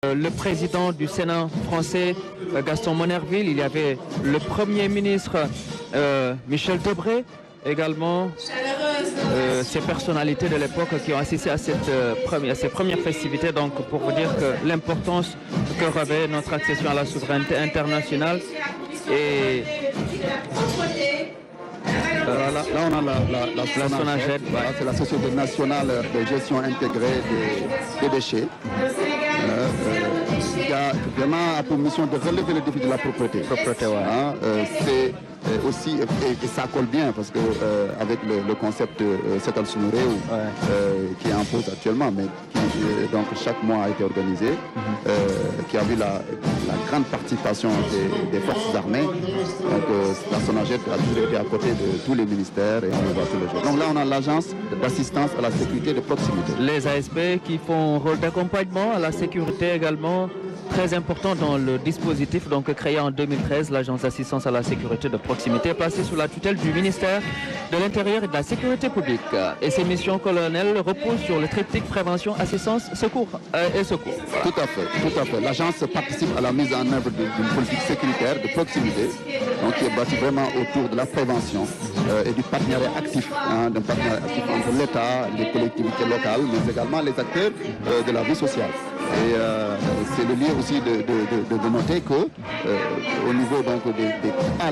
Le président du Sénat français, Gaston Monnerville, il y avait le Premier ministre Michel Debré, également ces personnalités de l'époque qui ont assisté à ces premières festivités, donc pour vous dire que l'importance que revêt notre accession à la souveraineté internationale. Et là, on a la SONAGED, c'est la Société nationale de gestion intégrée des déchets. Qui a vraiment pour mission de relever le défi de la propreté. C'est aussi, et ça colle bien parce que avec le concept Setal Sunuré qui est en pause actuellement, mais qui donc chaque mois a été organisé, qui a vu la grande participation des forces armées. Donc la SONAGED a toujours été à côté de tous les ministères et on le voit tous les jours. Donc là on a l'agence d'assistance à la sécurité de proximité. Les ASP qui font rôle d'accompagnement à la sécurité également, très important dans le dispositif donc créé en 2013, l'agence d'assistance à la sécurité de proximité, placée sous la tutelle du ministère de l'Intérieur et de la Sécurité publique. Et ses missions colonelles reposent sur le triptyque prévention, assistance, secours et secours. Voilà. Tout à fait. L'agence participe à la mise en œuvre d'une politique sécuritaire de proximité, donc qui est bâtie vraiment autour de la prévention et du partenariat actif, d'un partenariat actif entre l'État, les collectivités locales, mais également les acteurs de la vie sociale. Et c'est le lieu aussi de noter que au niveau donc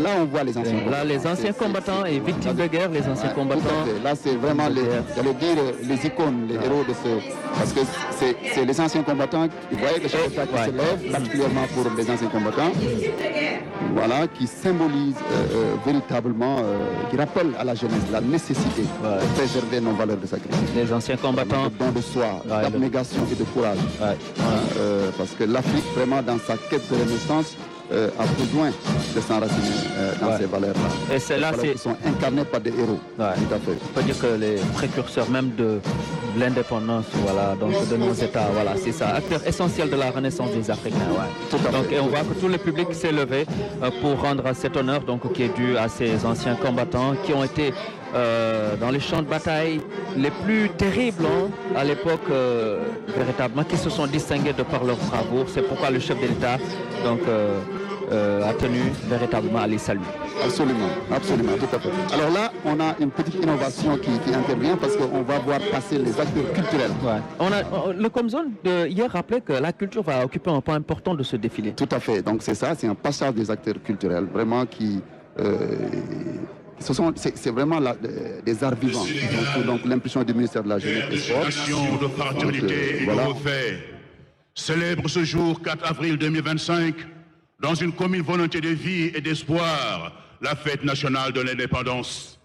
là on voit les anciens combattants. Là les anciens combattants et victimes de guerre, les anciens combattants. Là c'est vraiment les icônes, les héros de ce... Parce que c'est les anciens combattants, vous voyez que chaque qui se lève, particulièrement pour les anciens combattants, voilà, qui symbolise véritablement, qui rappelle à la jeunesse la nécessité de préserver nos valeurs de sacrifice. Les anciens combattants. De don de soi, d'abnégation et de courage. Parce que l'Afrique, vraiment, dans sa quête de renaissance, a besoin de s'enraciner dans ces valeurs-là. Et c'est là, qui sont incarnées par des héros. Tout à fait. On peut dire que les précurseurs même de l'indépendance, voilà, donc de nos États, voilà, c'est ça, acteur essentiel de la renaissance des Africains. Donc, et on voit que tout le public s'est levé pour rendre cet honneur donc, qui est dû à ces anciens combattants qui ont été dans les champs de bataille les plus terribles à l'époque, véritablement, qui se sont distingués de par leur bravoure. C'est pourquoi le chef de l'État donc, a tenu véritablement à les saluer. Absolument, tout à fait. Alors là, on a une petite innovation qui intervient parce qu'on va voir passer les acteurs culturels. Le Comzone de hier rappelait que la culture va occuper un point important de ce défilé. Tout à fait, donc c'est ça, c'est un passage des acteurs culturels, vraiment qui... c'est vraiment des arts vivants. Donc l'impression du ministère de la Jeunesse et des Sports. De fraternité et de refait célèbre ce jour 4 avril 2025 dans une commune volonté de vie et d'espoir la fête nationale de l'indépendance.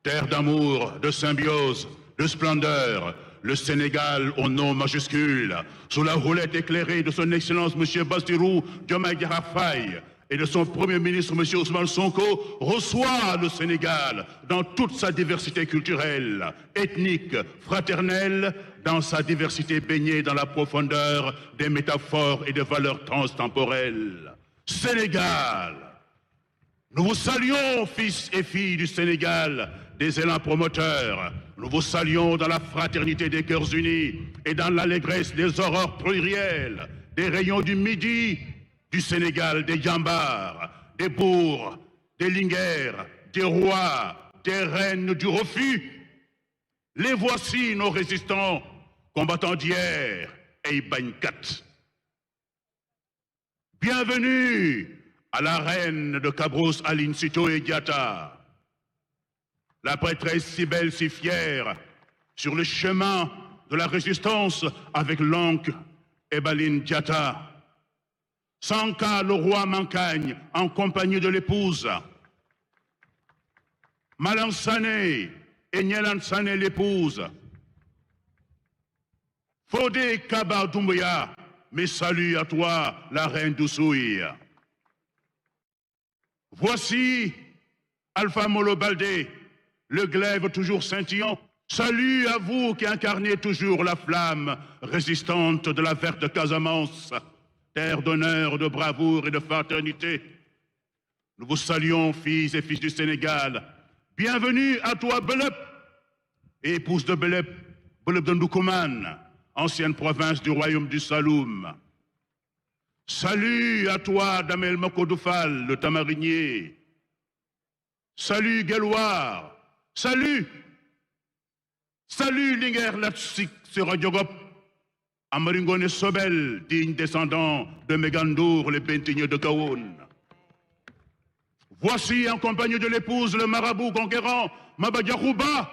Terre d'amour, de symbiose, de splendeur, le Sénégal au nom majuscule, sous la roulette éclairée de son Excellence M. Bassirou Diomaye Diakhar Faye et de son Premier ministre M. Ousmane Sonko, reçoit le Sénégal dans toute sa diversité culturelle, ethnique, fraternelle, dans sa diversité baignée dans la profondeur des métaphores et des valeurs transtemporelles. Sénégal, nous vous saluons, fils et filles du Sénégal, des élans promoteurs. Nous vous saluons dans la fraternité des cœurs unis et dans l'allégresse des aurores plurielles, des rayons du midi, du Sénégal, des Yambars, des bourgs, des Linguères, des rois, des reines du refus. Les voici, nos résistants, combattants d'hier et Ibankat. Bienvenue à la reine de Cabros, Aline Sitoé Diatta, la prêtresse si belle, si fière, sur le chemin de la résistance avec l'oncle Ebaline Diatta. Sanka, le roi Mancagne, en compagnie de l'épouse. Malansané et Nielansane, l'épouse. Fodé Kaba Doumbouya, mes saluts à toi, la reine d'Oussouï. Voici Alpha Molo Baldé, le glaive toujours scintillant. Salut à vous qui incarnez toujours la flamme résistante de la verte Casamance, terre d'honneur, de bravoure et de fraternité. Nous vous saluons, filles et fils du Sénégal. Bienvenue à toi, Belep, et épouse de Belep, Belep de Ndoukoumane, ancienne province du royaume du Saloum. Salut à toi, Damel Makodoufal, le tamarinier. Salut, Guéloir. Salut. Salut, Linger Latsik Siradiogop. Amaringone Sobel, digne descendant de Mégandour, les Bentigneux de Kaoun. Voici, en compagnie de l'épouse, le marabout conquérant Mabadiarouba,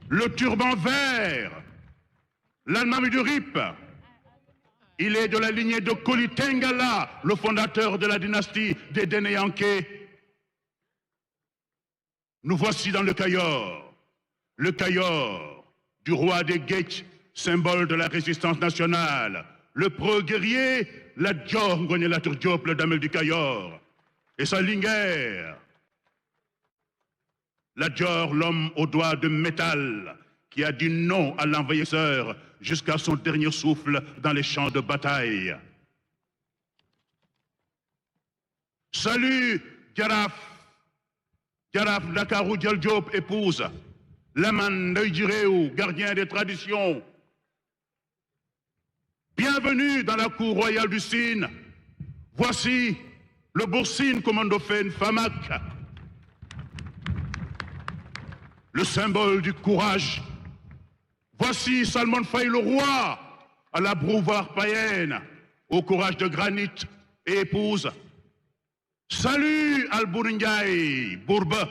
le turban vert, l'almami du Rip. Il est de la lignée de Koli Tengala, le fondateur de la dynastie des Dénéanké. Nous voici dans le Cayor du roi des Guetch, symbole de la résistance nationale, le pro-guerrier, la Dior Ngone Diop, le Damel du Cayor, et sa Linger, la Dior, l'homme aux doigts de métal, qui a dit non à l'envahisseur jusqu'à son dernier souffle dans les champs de bataille. Salut, Jaraf Dakarou Diop, épouse, Laman Ndoyjiréou, gardien des traditions. Bienvenue dans la cour royale du Sine. Voici le Boursine Commandofen Famak, le symbole du courage. Voici Salmon Faye le roi, à la brouvoir païenne, au courage de granit et épouse. Salut Al-Bourindjaï, Bourba,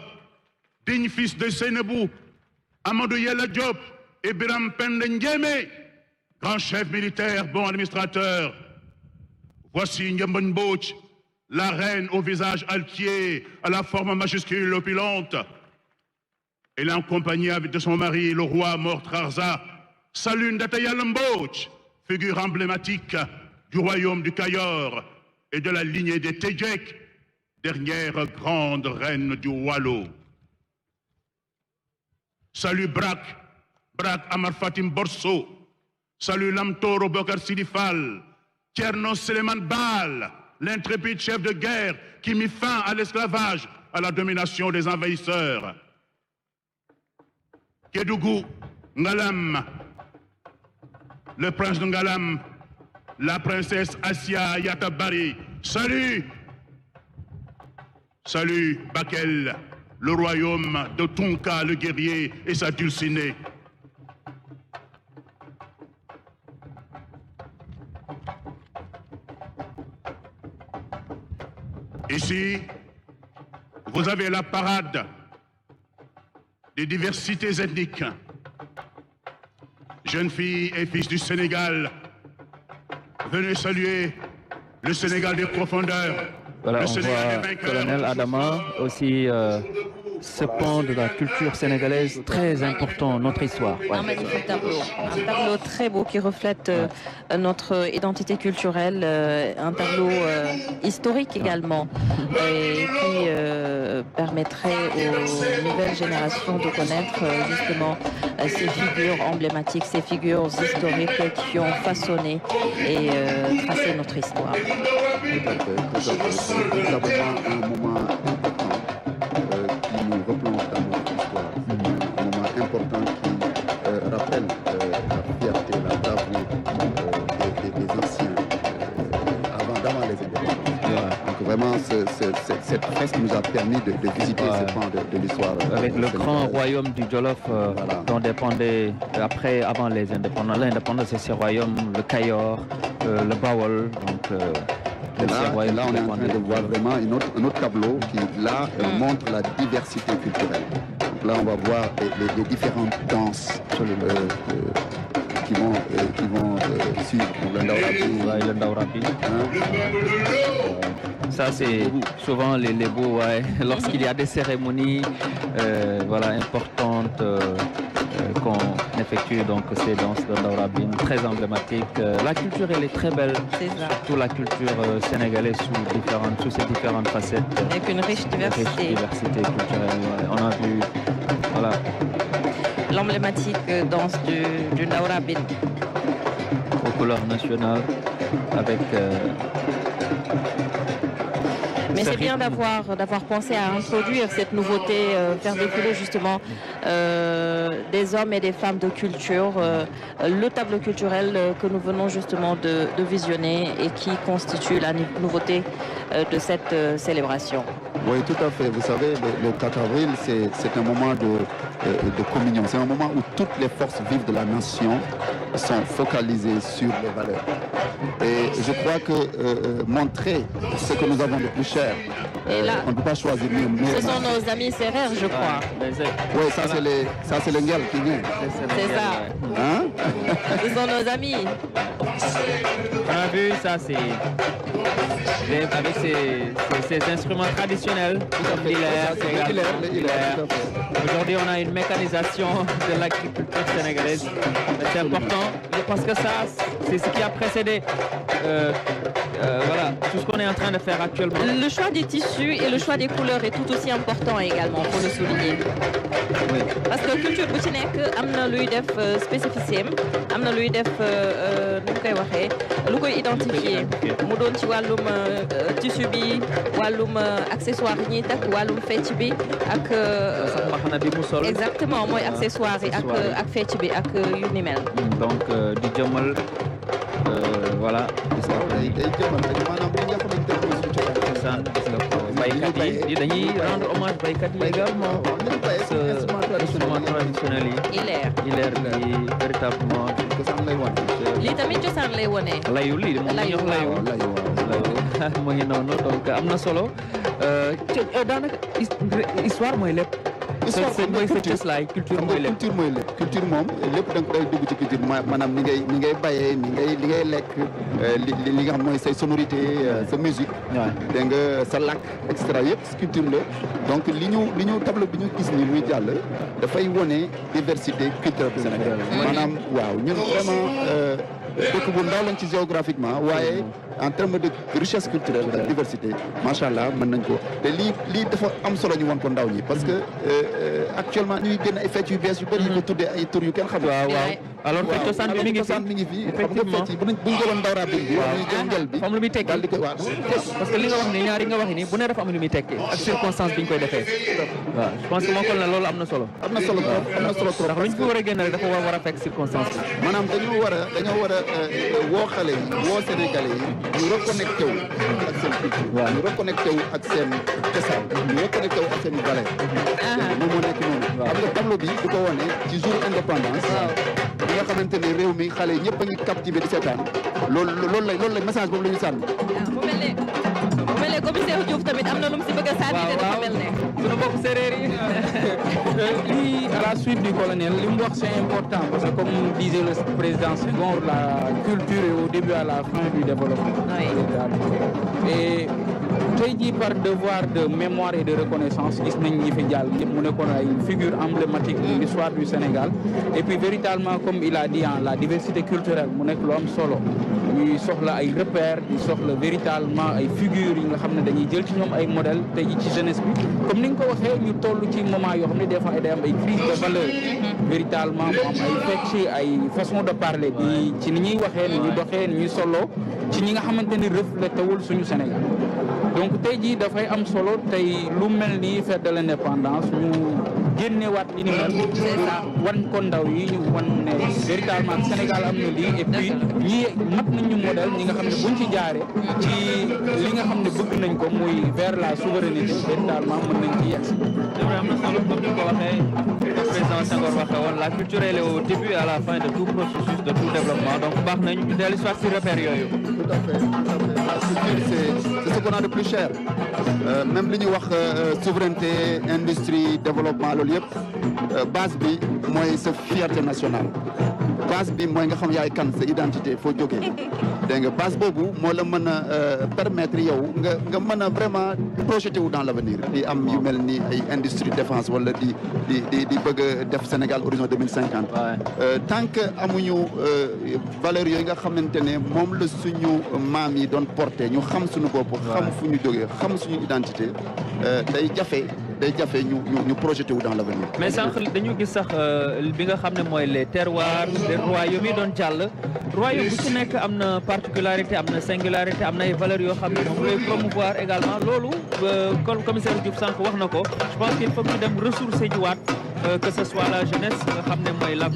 digne fils de Sénébou, Amadou Yella Diop et Biram Pendengeme, grand chef militaire, bon administrateur. Voici Nyamban Bouch, la reine au visage altier, à la forme majuscule opulente. Elle est en compagnie de son mari, le roi mort Trarza. Salut Ndataya Lambouch, figure emblématique du royaume du Cayor et de la lignée des Tedjek, dernière grande reine du Wallo. Salut Brak Amar Fatim Borso. Salut Lamtoro Bokar Sidifal, Tierno Seleman Bal, l'intrépide chef de guerre qui mit fin à l'esclavage, à la domination des envahisseurs. Kédougou, Ngalam, le prince de Ngalam, la princesse Asia Yatabari. Salut! Salut Bakel, le royaume de Tonka le guerrier et sa dulcinée. Ici, vous avez la parade des diversités ethniques. Jeunes filles et fils du Sénégal, venez saluer le Sénégal des profondeurs. Voilà, on voit Colonel Adama aussi ce pont de la culture sénégalaise très important, notre histoire. Ouais. Un magnifique tableau, un tableau très beau qui reflète notre identité culturelle, un tableau historique également, et qui permettrait aux nouvelles générations de connaître justement ces figures emblématiques, ces figures historiques qui ont façonné et tracé notre histoire. C'est un moment important qui nous replonge dans notre histoire. Un moment important qui rappelle la fierté, la bravoure des anciens avant les indépendances. Donc vraiment, cette fresque nous a permis de visiter ce pan de l'histoire. Avec le grand royaume du Jolof dont dépendait, avant les indépendants, l'indépendance de ces royaumes, le Cayor, le Bawol, donc... Et là, on est en train de voir vraiment un autre tableau qui, là, montre la diversité culturelle. Donc là, on va voir les différentes danses qui vont suivre. Le Ndaourabi. Ça, c'est souvent les Lébou, lorsqu'il y a des cérémonies importantes qu'on effectue, donc ces danses de Ndaourabine très emblématiques. La culture, elle est très belle, surtout la culture sénégalaise sous ses différentes facettes. Avec une riche diversité. Culturelle. On a vu, l'emblématique danse du Ndaourabine. Aux couleurs nationales, avec... Mais c'est bien d'avoir pensé à introduire cette nouveauté, faire défouler justement des hommes et des femmes de culture, le tableau culturel que nous venons justement de visionner et qui constitue la nouveauté de cette célébration. Oui, tout à fait. Vous savez, le 4 avril, c'est un moment de communion. C'est un moment où toutes les forces vives de la nation sont focalisées sur les valeurs. Et je crois que montrer ce que nous avons de plus cher, on ne peut pas choisir mieux. Ce sont nos amis serrères, je crois. Oui, ça c'est le Nguel qui vient. C'est ça. Hein? Ce sont nos amis. On a vu ça, c'est avec ces instruments traditionnels, Aujourd'hui, on a une mécanisation de l'agriculture sénégalaise. C'est important. Je pense que ça, c'est ce qui a précédé voilà, tout ce qu'on est en train de faire actuellement. Le choix des tissus et le choix des couleurs est tout aussi important également, pour le souligner. Oui. Parce que culture bu ci nekk am na luy def spécificité am na luy def nu koy waxee lu koy identifier mu doon ci wàllum tissu bi wàllum accessoire yi ñuy takk wàllum fecc bi ak mbaxana bi mu sol exactement mooy accessoire yi ak fecc bi ak yu ni mel. Donc di jëmal voilà day jëmal maanaam li nga xamante ne baykat yi dañuy rendre hommage baykat yi également instrument traditionnel yi ileer bi véritablement lii tamit cosaan lay wone layu lii moom layu mu ngi noonu donc am na solo daanaka histoire mooy lépp mooy sa cëslaay culture mooy lépp culture moom lépp da nga koy dugg ci culture maanaam ni ngay bayee li ngay lekk li nga xam mooy say sonorité sa musique dégg nga sa làkk et cetera yëpp culture la donc li ñu tableau bi ñu gis ni muy jàll dafay wone diversité culturelle du Sénégal maanaam waaw ñun vraiment dëkk bu ndaw lañ ci géographiquement waaye en termes de richesse culturelle de diversité macha allah mën nañ ko te lii dafa am solo ñu woon ko ndaw ñi parce que actuellement ñuy génn ay fecc yu bees yu bëri ñu ko tuddee ay tur yu kenn xam waaw alors que cosaan bi mi ngi fi effectivement xam nga fecc buñ jëloon ndawra bi ñu jël ngel bi am lu muy tekki parce que li nga wax ni ñaari nga wax ni bu ne dafa am lu muy tekki ak circonstance bi ñu koy defee waaw je pense que moo kon na loolu am na solo trop ndax luñ fi war a génn rek dafa war a fekk circonstance bi maanaam dañoo war a woo xale yi woo sénégalais yi ñu reconnecté wu ak seen culture ñu reconnecté wu ak seen cosaan ñu reconnecté wu ak seen valeur moom moo nekk noonu xam nga tableau bi du ko wone ci jour indépendance bi nga xamante ne réew mi xale yi ñëpp a ngi captivé di seetaan loolu la message boobu la ñu sànni mu mel ne commissaire Diouf tamit am na lu mu si bëgg a sànni te dafa mel ne suñu mbokk séeréer yi lii à la suite du colonel li mu wax c'est important parce que comme disait le président Senghor la culture est au début à la fin du développement et tey jii par devoir de mémoire et de reconnaissance gis nañ ñi fi jàll ñëpp mu nekkoon ay figure emblématique de l'histoire du Sénégal et puis véritablement comme il a dit la diversité culturelle mu nekk lu am solo ñuy soxla ay repères di soxla véritablement ay figures yi nga xam ne dañuy jël ci ñoom ay modèles tey jii ci jeunesse bi comme ni nga ko waxee ñu toll ci moment yoo xam ne des fois day am ay crise de valeur véritablement mu am ay fecc ay façon de parler di ci ni ñuy waxee ni ñuy doxee ni ñuy solo ci ñi nga xamante ni reflété wul suñu Sénégal donc tey jii dafay am solo tey lu mel ni fête de l'indépendance ñu génnewaat li ni mel wan ko ndaw yi ñu wan ne véritablement Sénégal am na lii et puis ñi mat nañ ñu modèle ñi nga xam ne buñ ci jaaree ci li nga xam ne bëgg nañ ko muy vers la souveraineté véritablement mën nañ ci yegg. am na solo comme ni ko waxee le président Senghor waxee woon la culture elle est au début et à la fin de tout processus de tout développement donc baax nañ ñu dellu soit si repères yooyu. Tout à fait. La culture c'est ce qu'on a de plus cher même li ñuy wax souveraineté industrie développement loolu yëpp base bi mooy sa fierté nationale base bi mooy nga xam yaay kan sa identité foo jógee dégg nga base boobu moo la mën a permettre yow nga mën a vraiment projeté wu dans l'avenir di am yu mel ni ay industrie défense wala di bëgg a def Sénégal horizon 2050 tant que amuñu valeurs yooyu nga xamante ne moom la suñu maam yi doon porté ñu xam suñu bopp xam fu ñu jógee xam suñu identité day jafe day jafe ñu projeté wu dans l'avenir. mais sànq dañu gis sax bi nga xam ne mooy les terroirs les royaumes yi doon jàll royaume bu ci nekk am na particularité am na singularité am na ay valeurs yoo xam ne moom lay promouvoir également loolu commissaire Diouf sànq wax na ko je pense qu'il faut que ñu dem ressourcer jiwaat que ce soit la jeunesse nga xam ne mooy la